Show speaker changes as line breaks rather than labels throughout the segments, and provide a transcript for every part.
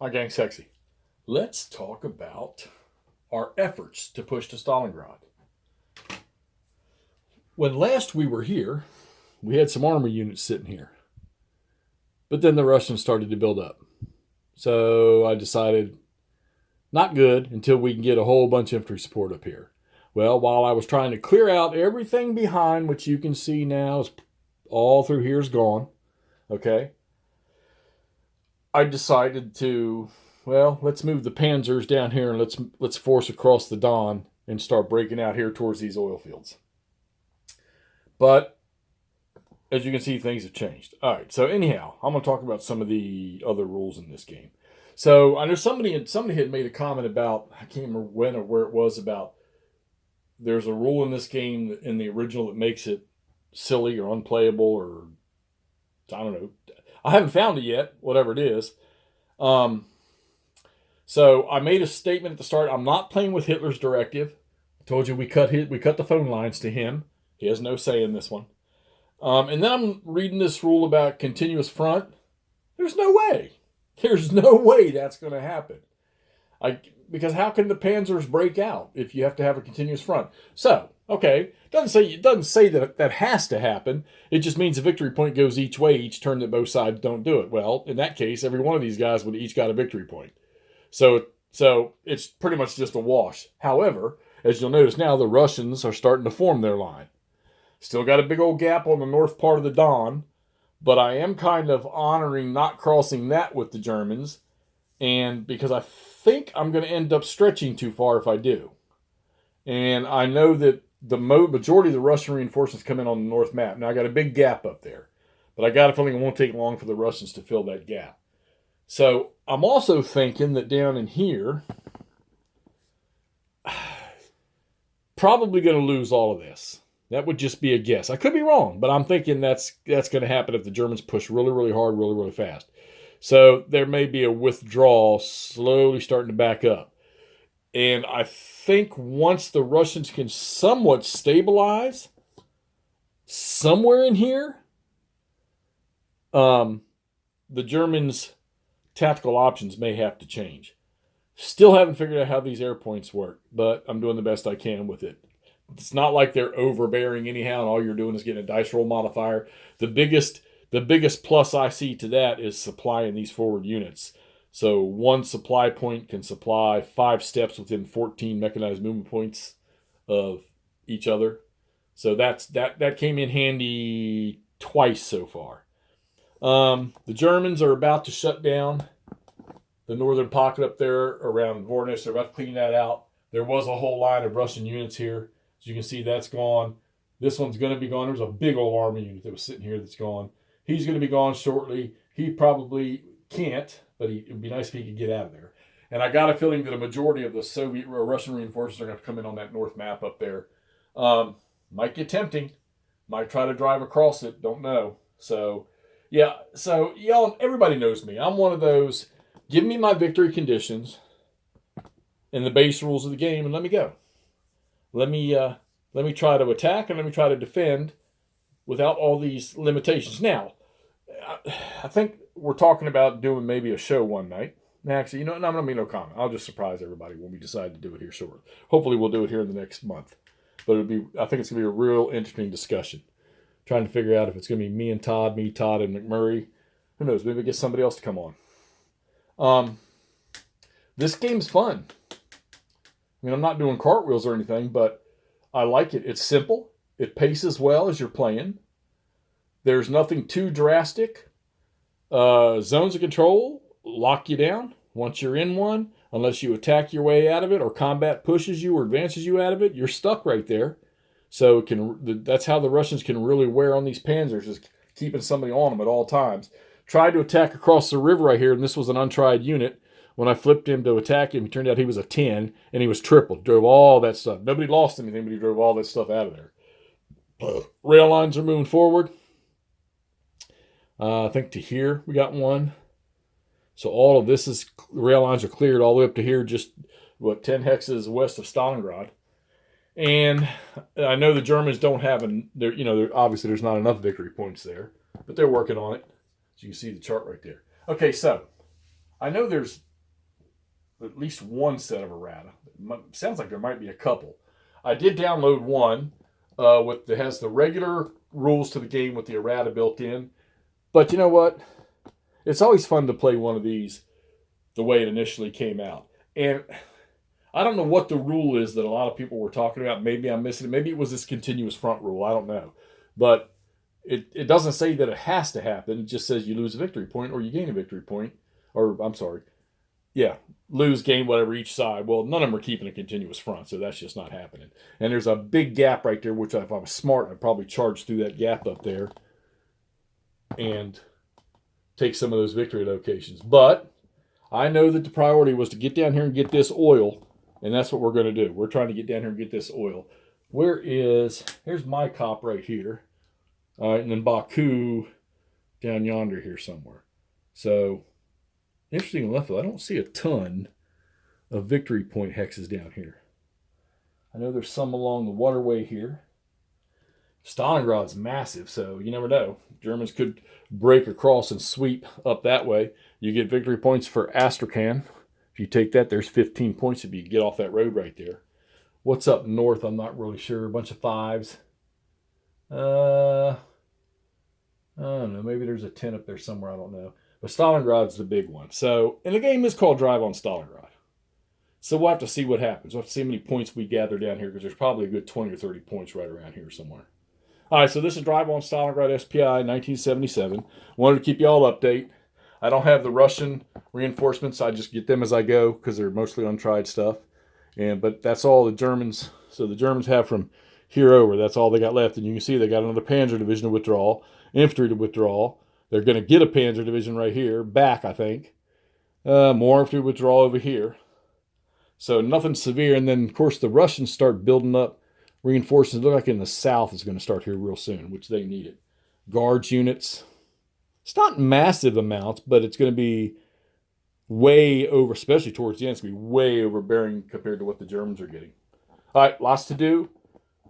Hi, Gang Sexy. Let's talk about our efforts to push to Stalingrad. When last we were here, we had some army units sitting here. But then the Russians started to build up. So I decided, not good until we can get a whole bunch of infantry support up here. Well, while I was trying to clear out everything behind, which you can see now is all through here is gone, okay, I decided to, well, let's move the panzers down here and let's force across the Don and start breaking out here towards these oil fields. But as you can see, things have changed. All right, so anyhow, I'm going to talk about some of the other rules in this game. So I know somebody had made a comment about, I can't remember when or where it was, about there's a rule in this game in the original that makes it silly or unplayable, or I don't know. I haven't found it yet, whatever it is. So I made a statement at the start. I'm not playing with Hitler's directive. I told you we cut the phone lines to him. He has no say in this one. And then I'm reading this rule about continuous front. There's no way. There's no way that's going to happen. Because how can the panzers break out if you have to have a continuous front? So, okay, it doesn't say that has to happen. It just means the victory point goes each way each turn that both sides don't do it. Well, in that case, every one of these guys would each got a victory point. So it's pretty much just a wash. However, as you'll notice now, the Russians are starting to form their line. Still got a big old gap on the north part of the Don, but I am kind of honoring not crossing that with the Germans, and because I think I'm going to end up stretching too far if I do. And I know that the majority of the Russian reinforcements come in on the north map. Now I got a big gap up there, but I got a feeling it won't take long for the Russians to fill that gap. So I'm also thinking that down in here, probably going to lose all of this. That would just be a guess. I could be wrong, but I'm thinking that's going to happen if the Germans push really, really hard, really, really fast. So there may be a withdrawal slowly starting to back up. And I think once the Russians can somewhat stabilize somewhere in here, the Germans' tactical options may have to change. Still haven't figured out how these air points work, but I'm doing the best I can with it. It's not like they're overbearing anyhow, and all you're doing is getting a dice roll modifier. The biggest plus I see to that is supplying these forward units. So one supply point can supply 5 steps within 14 mechanized movement points of each other. So that came in handy twice so far. The Germans are about to shut down the northern pocket up there around Vornish. They're about to clean that out. There was a whole line of Russian units here. As you can see, that's gone. This one's going to be gone. There's a big old army unit that was sitting here that's gone. He's going to be gone shortly. He probably can't, but it would be nice if he could get out of there. And I got a feeling that a majority of the Soviet or Russian reinforcements are going to come in on that north map up there. Might get tempting. Might try to drive across it. Don't know. So, yeah. So, y'all, everybody knows me. I'm one of those, give me my victory conditions and the base rules of the game and let me go. Let me try to attack and let me try to defend without all these limitations. Now, I think we're talking about doing maybe a show one night. Actually, I'm going to make no comment. I'll just surprise everybody when we decide to do it here shortly. Hopefully, we'll do it here in the next month. But I think it's going to be a real interesting discussion. Trying to figure out if it's going to be me, Todd, and McMurray. Who knows? Maybe get somebody else to come on. This game's fun. I mean, I'm not doing cartwheels or anything, but I like it. It's simple. It paces well as you're playing. There's nothing too drastic. Zones of control lock you down once you're in one. Unless you attack your way out of it or combat pushes you or advances you out of it, you're stuck right there. So that's how the Russians can really wear on these panzers, is keeping somebody on them at all times. Tried to attack across the river right here, and this was an untried unit. When I flipped him to attack him, it turned out he was a 10, and he was tripled. Drove all that stuff. Nobody lost anything, but he drove all that stuff out of there. Rail lines are moving forward. I think to here we got one. So all of this rail lines are cleared all the way up to here, just 10 hexes west of Stalingrad. And I know the Germans don't have obviously there's not enough victory points there, but they're working on it. So you can see the chart right there. Okay, so I know there's at least one set of errata. Sounds like there might be a couple. I did download one that has the regular rules to the game with the errata built in. But you know what? It's always fun to play one of these the way it initially came out. And I don't know what the rule is that a lot of people were talking about. Maybe I'm missing it. Maybe it was this continuous front rule. I don't know. But it doesn't say that it has to happen. It just says you lose a victory point or you gain a victory point. Or, I'm sorry. Yeah, lose, gain, whatever each side. Well, none of them are keeping a continuous front, so that's just not happening. And there's a big gap right there, which if I was smart, I'd probably charge through that gap up there and take some of those victory locations. But I know that the priority was to get down here and get this oil, and that's what we're going to do. We're trying to get down here and get this oil. Here's my cop right here. All right, and then Baku down yonder here somewhere. So, interesting enough, I don't see a ton of victory point hexes down here. I know there's some along the waterway here. Stalingrad's massive, so you never know. Germans could break across and sweep up that way. You get victory points for Astrakhan. If you take that, there's 15 points if you get off that road right there. What's up north? I'm not really sure. A bunch of fives. I don't know. Maybe there's a 10 up there somewhere. I don't know. But Stalingrad's the big one. So, and the game is called Drive on Stalingrad. So we'll have to see what happens. We'll have to see how many points we gather down here because there's probably a good 20 or 30 points right around here somewhere. All right, so this is Drive on Stalingrad SPI 1977. Wanted to keep you all update. I don't have the Russian reinforcements. I just get them as I go because they're mostly untried stuff. But that's all the Germans. So the Germans have from here over. That's all they got left. And you can see they got another Panzer Division to withdrawal, infantry to withdrawal. They're going to get a Panzer Division right here, back, I think. More infantry withdrawal over here. So nothing severe. And then, of course, the Russians start building up reinforcements. Look like in the south is going to start here real soon, which they need it. Guards units. It's not massive amounts, but it's going to be way over, especially towards the end. It's going to be way overbearing compared to what the Germans are getting. All right, lots to do.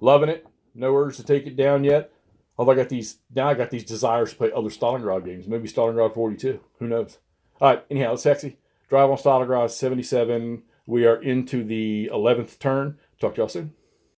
Loving it. No urge to take it down yet. Although I got these desires to play other Stalingrad games. Maybe Stalingrad 42. Who knows? All right, anyhow, it's sexy. Drive on Stalingrad 77. We are into the 11th turn. Talk to y'all soon.